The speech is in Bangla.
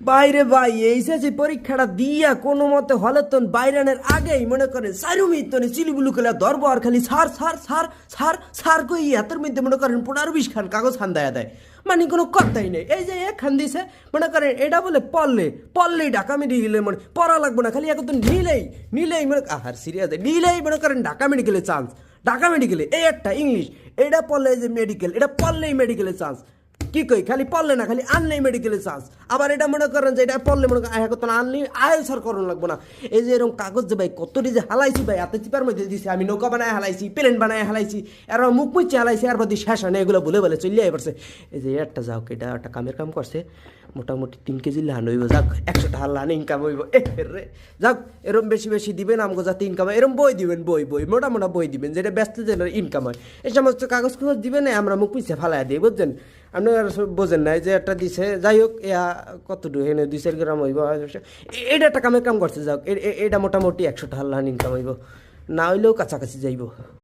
বাইরে ভাই এইচএসসি পরীক্ষাটা দিয়া কোনো মতে হলে তো বাইরানের আগেই মনে করেন সারুমি তো চিলিবুলু খেলা ধরবো আর খালি সার সার সার সার সার কই হাতের মধ্যে মনে করেন 15-20 খান কাগজ খান দেয়া দেয় মানে কোনো কথাই নেই। এই যে এক খান দিছে মনে করেন এটা বলে পড়লেই ঢাকা মেডিকেলে মানে পড়া লাগবে না খালি এখন তো নিলেই মনে আহার সিরিয়াস নিলেই মনে করেন ঢাকা মেডিকেলে চান্স। ঢাকা মেডিকেলে এই একটা ইংলিশ এটা পড়লে যে মেডিকেল এটা পড়লেই মেডিকেলে চান্স। কি কই খালি পড়লে না খালি আনলেই মেডিকেলে চান্স। আবার এটা মনে করেন যে এটা পড়লে মনে করেন আয়া করতো না আনলেই আয়েসার করণ লাগবো না। এই যে এরকম কাগজ যে ভাই কতটি যে হালাইছি ভাই হাতে চিপার মধ্যে দিছি আমি নৌকা বানায় হালাইছি প্লেন বানায় হালাইছি আর মুখ মুচ্ছে হালাইছি আর বাদি শেষ হয় না এগুলো বলে চলিয়ে এবারছে। এই যে একটা যাও এটা একটা কামের কাম করছে মোটামুটি 3 কেজি লাহান হইব যাক 100 টাকা লাহান ইনকাম হইব রে যাক এরম বেশি দিবেন আমগো যাতে ইনকাম হয় এরম বই দিবেন বই মোটা বই দিবেন যেটা ব্যস্ত যেন ইনকাম হয় এই সমস্ত কাগজ দিবেন আমরা মুখ পিছিয়ে ফালাই দিই বুঝছেন। আপনি আর বোঝেন নাই যে একটা দিছে যাই হোক ইয়া কতটুকু এনে 2-4 গ্রাম হইব এটা একটা কামের কাম করছে যাক এটা মোটামুটি 100 টাকা লাহান ইনকাম হইব না হইলেও কাছাকাছি যাইব।